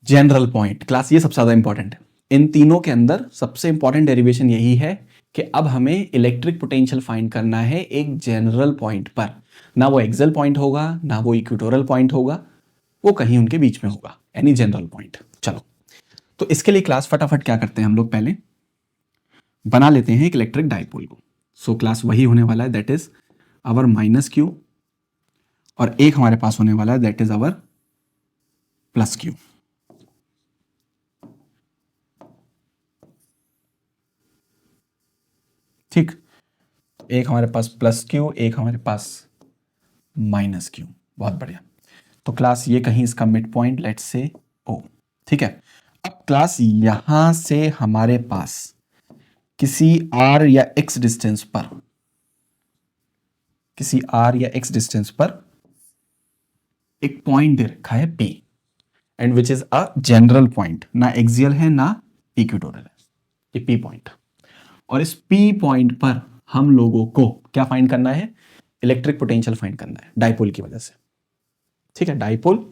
General point class, ये सबसे ज्यादा इंपॉर्टेंट है। इन तीनों के अंदर सबसे इंपॉर्टेंट डेरिवेशन यही है कि अब हमें इलेक्ट्रिक पोटेंशियल फाइंड करना है एक जनरल पॉइंट पर। ना वो एक्सल पॉइंट होगा, ना वो इक्वेटोरियल पॉइंट होगा, वो कहीं उनके बीच में होगा, यानी जनरल पॉइंट। चलो, तो इसके लिए क्लास फटाफट क्या करते हैं हम लोग, पहले बना लेते हैं एक इलेक्ट्रिक डाइपोल को। सो क्लास वही होने वाला है, that is our minus q, और एक हमारे पास होने वाला है that is our plus q. ठीक, एक हमारे पास प्लस क्यू, एक हमारे पास माइनस क्यू। बहुत बढ़िया। तो क्लास ये कहीं इसका मिड पॉइंट लेट्स से ओ। ठीक है, अब क्लास यहां से हमारे पास किसी आर या एक्स डिस्टेंस पर, किसी आर या एक्स डिस्टेंस पर एक पॉइंट दे रखा है P, and which is a general point, ना एक्सियल है ना इक्वेटोरियल है, ये P पॉइंट। और इस P पॉइंट पर हम लोगों को क्या फाइंड करना है, इलेक्ट्रिक पोटेंशियल फाइंड करना है डाइपोल की वजह से। ठीक है, dipole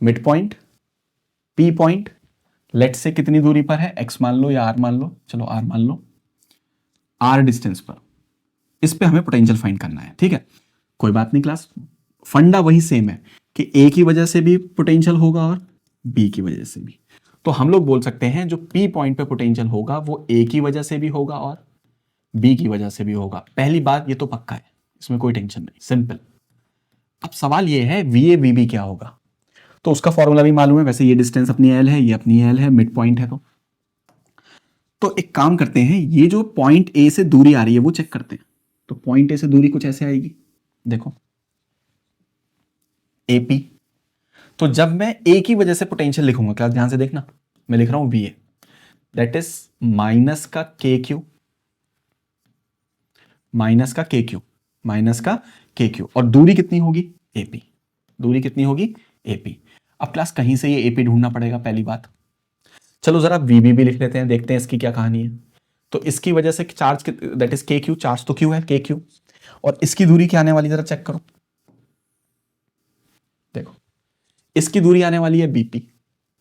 mid point P point, let say कितनी दूरी पर है, x मान लो या r मान लो, चलो r मान लो, r डिस्टेंस पर, इस पे हमें पोटेंशियल फाइंड करना है। ठीक है, कोई बात नहीं क्लास, फंडा वही सेम है कि A की वजह से भी पोटेंशियल होगा और B की वजह से भी। तो हम लोग बोल सकते हैं जो P पॉइंट पे पोटेंशियल होगा वो A की वजह से भी होगा और B की वजह से भी होगा। पहली बात ये तो पक्का है, इसमें कोई टेंशन नहीं, सिंपल। अब सवाल ये है VA VB क्या होगा, तो उसका फॉर्मूला भी मालूम है। वैसे ये डिस्टेंस अपनी L है, ये अपनी L है, मिड पॉइंट है। तो एक काम करते हैं, ये जो पॉइंट A से दूरी आ रही है वो चेक करते हैं। तो पॉइंट A से दूरी कुछ ऐसे आएगी, देखो AP। तो जब मैं A की वजह से पोटेंशियल लिखूंगा, क्लास ध्यान से देखना, मैं लिख रहा हूं VA, दैट इज माइनस का KQ, माइनस का KQ, माइनस का KQ, और दूरी कितनी होगी AP, दूरी कितनी होगी AP। अब क्लास कहीं से ये AP ढूंढना पड़ेगा पहली बात। चलो जरा VB भी लिख लेते हैं, देखते हैं इसकी क्या कहानी है। तो इसकी वजह से charge that is KQ, charge तो Q है KQ, और इसकी दूरी क्या आने वाली जरा चेक करो, देखो इसकी दूरी आने वाली है BP,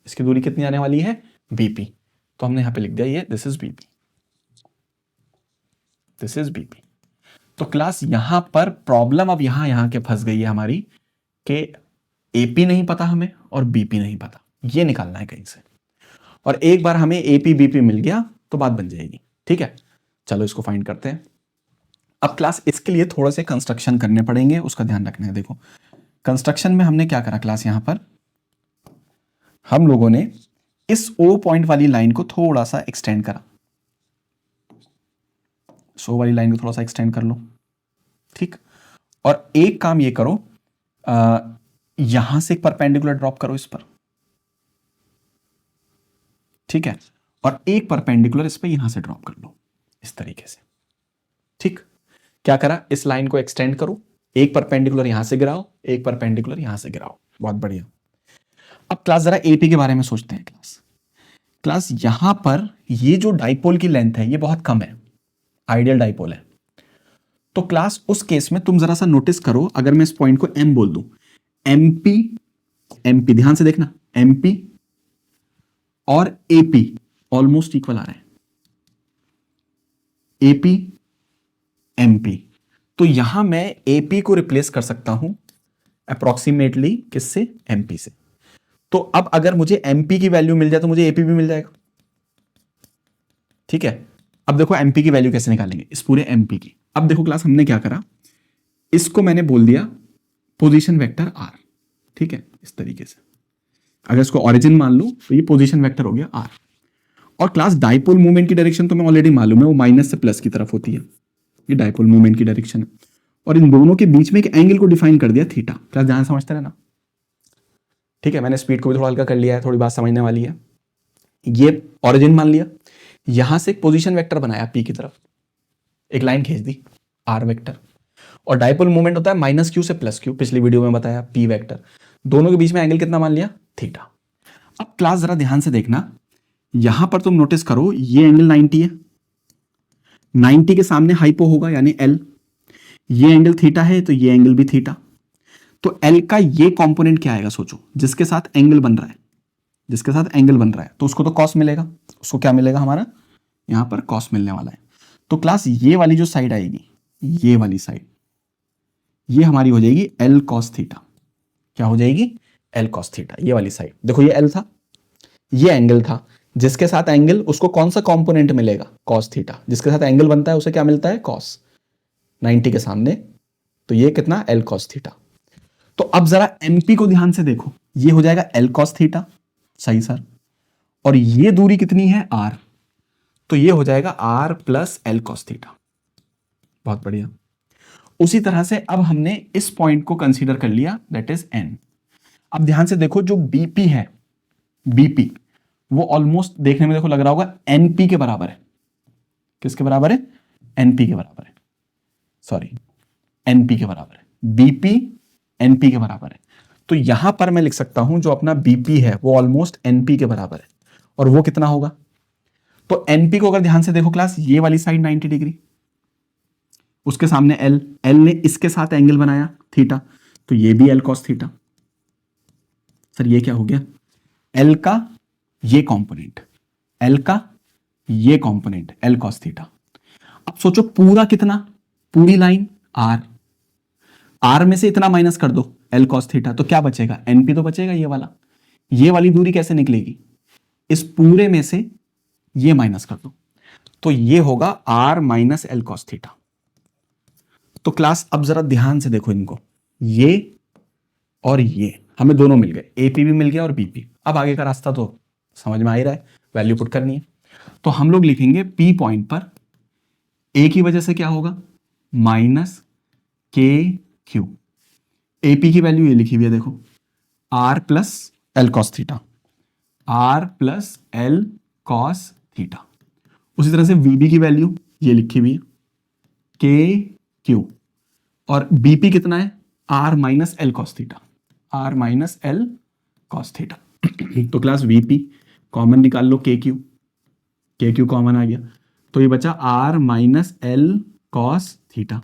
इसकी दूरी कितनी आने वाली है BP। तो हमने यहां पे लिख दिया ये this is BP, this is BP। तो क्लास यहां पर प्रॉब्लम अब यहां के फंस गई है हमारी कि AP नहीं पता हमें और BP नहीं पता, ये निकालना है कहीं से। और एक बार हमें AP BP मिल गया तो बात बन जाएगी। ठीक है, चलो इसको फाइंड करते हैं। अब क्लास इसके लिए थोड़े से कंस्ट्रक्शन करने पड़ेंगे, उसका ध्यान रखना है। देखो कंस्ट्रक्शन में हमने क्या करा क्लास, यहां पर हम लोगों ने इस O पॉइंट वाली लाइन को थोड़ा सा एक्सटेंड करा, O वाली लाइन को थोड़ा सा एक्सटेंड कर लो। ठीक, और एक काम ये करो, यहां से एक परपेंडिकुलर ड्रॉप करो इस पर। ठीक है, और एक परपेंडिकुलर इस पर यहां से ड्रॉप कर लो इस तरीके से। ठीक, क्या करा, इस लाइन को एक्सटेंड करो, एक परपेंडिकुलर यहां से गिराओ, एक परपेंडिकुलर यहां से गिराओ। बहुत बढ़िया। अब क्लास जरा AP के बारे में सोचते हैं। क्लास यहां पर ये जो डाइपोल की लेंथ है ये बहुत कम है, आइडियल डाइपोल है। तो क्लास उस केस में तुम जरा सा नोटिस करो, अगर मैं इस पॉइंट को M बोल दूं, MP MP, ध्यान से देखना, MP और AP ऑलमोस्ट इक्वल आ रहा है, AP MP। तो यहां मैं AP को रिप्लेस कर सकता हूं अप्रोक्सीमेटली किससे, MP से। तो अब अगर मुझे MP की वैल्यू मिल जाए तो मुझे AP भी मिल जाएगा। ठीक है, अब देखो MP की वैल्यू कैसे निकालेंगे, इस पूरे MP की। अब देखो क्लास हमने क्या करा, इसको मैंने बोल दिया पोजीशन वेक्टर R। ठीक है, इस तरीके से अगर इसको ओरिजिन मान लो तो ये पोजीशन वेक्टर हो गया R। और क्लास डाइपोल मूवमेंट की डायरेक्शन तो मैं ऑलरेडी मालूम है, वो माइनस से प्लस की तरफ होती है, ये डाइपोल मूवमेंट की डायरेक्शन है। और इन दोनों के बीच में एक एंगल को डिफाइन कर दिया थीटा। क्लास ध्यान समझते रहना। ठीक है, मैंने स्पीड को भी थोड़ा हल्का कर लिया है, थोड़ी बात समझने वाली है। ये ओरिजिन मान लिया, यहां से एक पोजीशन वेक्टर बनाया P की तरफ, एक लाइन खींच दी R वेक्टर, और डाइपोल मूवमेंट होता है माइनस Q से प्लस Q, पिछली वीडियो में बताया P वेक्टर। दोनों के बीच में एंगल कितना मान लिया, थीटा। अब क्लास जरा ध्यान से देखना, यहां पर तुम नोटिस करो ये एंगल 90 है, 90 के सामने हाइपो होगा यानी L, ये एंगल थीटा है तो ये एंगल भी थीटा। तो L का ये कंपोनेंट क्या आएगा सोचो, जिसके साथ एंगल बन रहा है, जिसके साथ एंगल बन रहा है, तो उसको तो कॉस मिलेगा, उसको क्या मिलेगा हमारा यहाँ पर कॉस मिलने वाला है। तो क्लास ये वाली जो साइड आएगी, ये वाली साइड, ये हमारी हो जाएगी एल कॉस थीटा। क्या हो जाएगी? L cos theta. ये वाली साइड देखो, ये एल था, ये एंगल था, जिसके साथ एंगल, उसको कौन सा कंपोनेंट मिलेगा? Cos theta. जिसके साथ एंगल बनता है उसे क्या मिलता है? कॉस 90 के सामने। तो ये कितना? L cos theta. तो अब जरा एमपी को ध्यान से देखो, ये हो जाएगा एल कॉस थीटा, सही सर। और ये दूरी कितनी है? आर, तो ये हो जाएगा r plus L cos theta. बहुत बढ़िया। उसी तरह से अब हमने इस पॉइंट को कंसीडर कर लिया, दैट इज एन। अब ध्यान से देखो, जो बीपी है, बीपी वो ऑलमोस्ट देखने में देखो लग रहा होगा एनपी के बराबर है। किसके बराबर है? एनपी के बराबर है, सॉरी एनपी के बराबर है। बीपी एनपी के बराबर है। तो यहां पर मैं लिख सकता हूं जो अपना बीपी है वो ऑलमोस्ट एनपी के बराबर है। और वो कितना होगा? तो एनपी को अगर ध्यान से देखो क्लास, ये वाली साइड 90 डिग्री, उसके सामने एल, एल ने इसके साथ एंगल बनाया थीटा, तो ये भी एल कॉस थीटा। सर ये क्या हो गया? एल का ये कंपोनेंट, एल का ये कंपोनेंट एल कॉस थीटा। अब सोचो पूरा कितना, पूरी लाइन आर, आर में से इतना माइनस कर दो एल कॉस थीटा, तो क्या बचेगा? एनपी तो बचेगा ये वाला। ये वाली दूरी कैसे निकलेगी? इस पूरे में से ये माइनस कर दो, तो ये होगा r minus L cos theta. तो क्लास अब जरा ध्यान से देखो इनको, ये और ये हमें दोनों मिल गए, एपी भी मिल गया और बीपी। अब आगे का रास्ता तो समझ में आ ही रहा है, वैल्यू पुट करनी है। तो हम लोग लिखेंगे पी पॉइंट पर ए की वजह से क्या होगा? माइनस के क्यू। एपी की वैल्यू ये लिखी हुई है देखो, r plus L cos theta, are plus L cos theta. उसी तरह से वीबी की वैल्यू ये लिखी हुई है, के क्यू। और बीपी कितना है? R minus L cos theta, r minus L cos theta. तो क्लास वीपी कॉमन निकाल लो, के क्यू कॉमन आ गया, तो ये बचा r minus L cos theta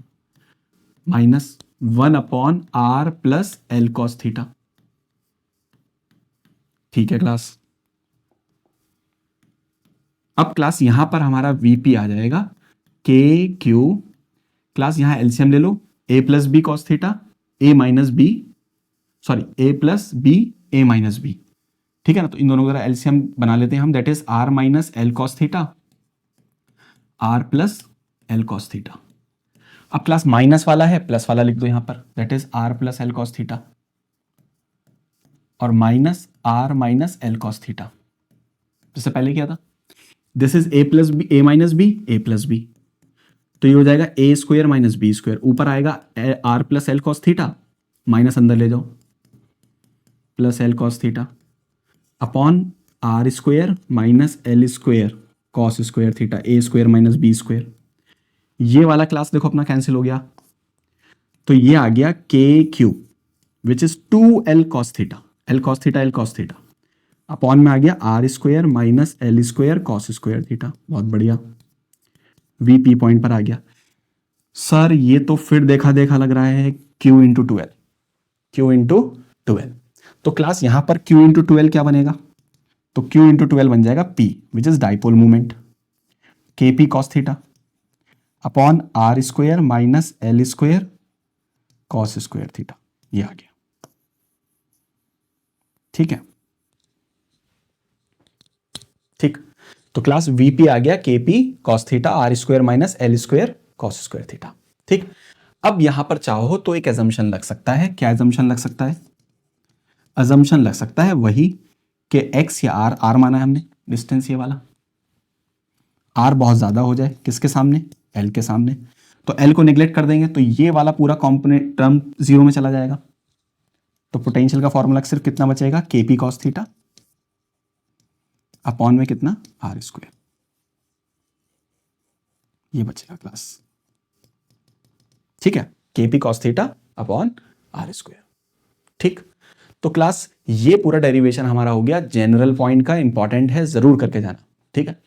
minus 1 upon r plus L cos theta. ठीक है क्लास। अब क्लास यहां पर हमारा वीपी आ जाएगा के क्यू, क्लास यहां एलसीएम ले लो, ए plus B cos theta, A minus B, sorry A plus B A minus B. ठीक है ना? तो इन दोनों का एलसीएम बना लेते हैं हम, that is R minus L cos theta, are plus L cos theta. अब क्लास माइनस वाला है, प्लस वाला लिख दो यहां पर, that is R plus L cos theta और minus R minus L cos theta, जैसे पहले किया था। This is A plus B A minus B A plus B, तो ये हो जाएगा A square minus B square, ऊपर आएगा R plus L cos theta, minus अंदर ले जाओ, plus L cos theta upon are square minus L square cos square theta, a square minus B square. ये वाला क्लास देखो अपना कैंसिल हो गया, तो ये आ गया k q which is 2 l cos theta, l cos theta l cos theta upon में आ गया r square minus L square cos square theta. बहुत बढ़िया, वीपी पॉइंट पर आ गया। सर ये तो फिर देखा देखा लग रहा है, Q into 2L, Q into 2L। तो क्लास यहां पर Q इंटू 2L क्या बनेगा? तो Q इंटू 2L बन जाएगा P which is dipole movement, K P cos theta upon are square minus L square cos square theta. ये आ गया। ठीक है, ठीक। तो क्लास वीपी आ गया k P cos theta r square minus L square cos square theta. ठीक। अब यहां पर चाहो तो एक एजम्पशन लग सकता है। क्या एजम्पशन लग सकता है? एजम्पशन लग सकता है वही कि एक्स या आर, आर माना है हमने डिस्टेंस ये वाला, आर बहुत ज्यादा हो जाए किसके सामने? एल के सामने। तो एल को निगलेक्ट कर देंगे तो ये वाला पूरा कॉम्पोनेंट टर्म जीरो में चला जाएगा। तो पोटेंशियल का फॉर्मूला सिर्फ कितना बचेगा? के पी कॉस थीटा अपॉन में कितना? R square. ये बचेगा क्लास। ठीक है, k P cos theta upon are square. ठीक। तो क्लास ये पूरा डेरिवेशन हमारा हो गया। जनरल पॉइंट का इंपॉर्टेंट है, जरूर करके जाना। ठीक है,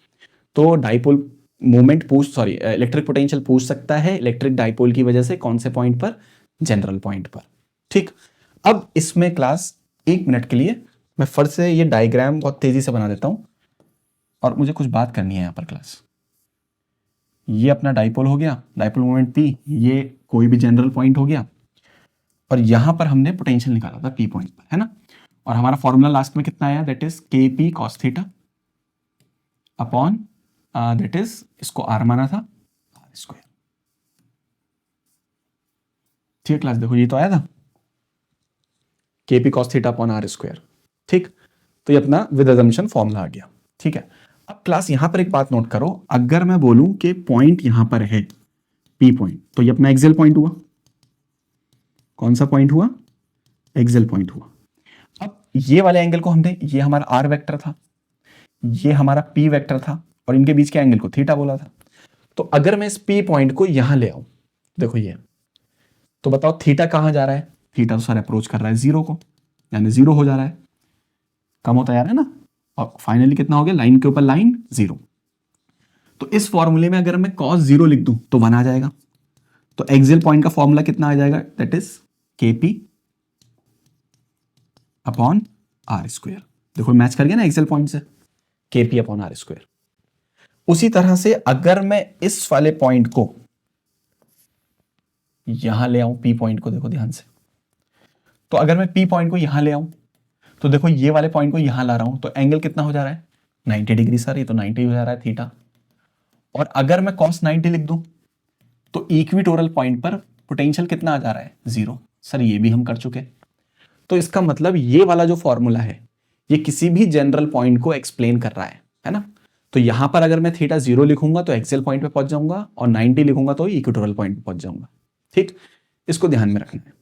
तो dipole moment sorry electric potential पूछ सकता है इलेक्ट्रिक डाइपोल की वजह से कौन से पॉइंट पर? जनरल पॉइंट पर। ठीक। अब इसमें क्लास 1 मिनट के लिए मैं फिर से ये डायग्राम बहुत तेजी से बना देता हूं और मुझे कुछ बात करनी है यहाँ पर क्लास। ये अपना डाइपोल हो गया, डाइपोल मोमेंट P, ये कोई भी जनरल पॉइंट हो गया, और यहां पर हमने पोटेंशियल निकाला था P पॉइंट पर, है ना। और हमारा फॉर्मूला लास्ट में कितना आया, that is KP cos theta upon that is, इसको R माना था, R स्क्वायर। ठीक है क्लास, देखो ये तो आया था KP cos theta upon R square. ठीक, तो ये अपना विद अजम्पशन फॉर्मूला आ गया। ठीक है, अब क्लास यहां पर एक बात नोट करो, अगर मैं बोलूं कि पॉइंट यहां पर है P पॉइंट, तो ये अपना एक्सियल पॉइंट हुआ। कौन सा पॉइंट हुआ, एक्सियल पॉइंट हुआ। अब ये वाले एंगल को हमने, ये हमारा R वेक्टर था, ये हमारा P वेक्टर था, और इनके बीच के एंगल को थीटा बोला था। तो अगर मैं इस P पॉइंट को यहां ले आऊं, देखो ये, तो बताओ थीटा कहां जा रहा है, थीटा तो सर अप्रोच कर रहा है जीरो को, यानी जीरो हो जा रहा है, कम होता जा रहा है ना, और फाइनली कितना हो गया, लाइन के ऊपर लाइन जीरो। तो इस फॉर्मूले में अगर मैं cos जीरो लिख दूं तो 1 आ जाएगा। तो एक्सियल पॉइंट का फॉर्मूला कितना आ जाएगा, that is KP upon R square. देखो मैच कर गया ना एक्सियल पॉइंट से, KP अपॉन R स्क्वायर। उसी तरह से अगर मैं इस वाले पॉइंट को यहां ले आऊं, P पॉइंट को देखो ध्यान से, तो अगर मैं P पॉइंट को यहां ले आऊं, तो देखो ये वाले पॉइंट को यहां ला रहा हूं, तो एंगल कितना हो जा रहा है, 90 डिग्री सर, ये तो 90 हो जा रहा है थीटा। और अगर मैं cos 90 लिख दूं, तो इक्विटोरियल पॉइंट पर पोटेंशियल कितना आ जा रहा है, जीरो। सर ये भी हम कर चुके। तो इसका मतलब ये वाला जो फॉर्मूला है, ये किसी भी जनरल पॉइंट को एक्सप्लेन कर रहा है ना। तो यहां पर अगर मैं थीटा जीरो लिखूंगा तो एक्सियल पॉइंट पे पहुंच जाऊंगा, और 90 लिखूंगा तो इक्वेटोरियल पॉइंट पे पहुंच जाऊंगा। ठीक, इसको ध्यान में रखना है।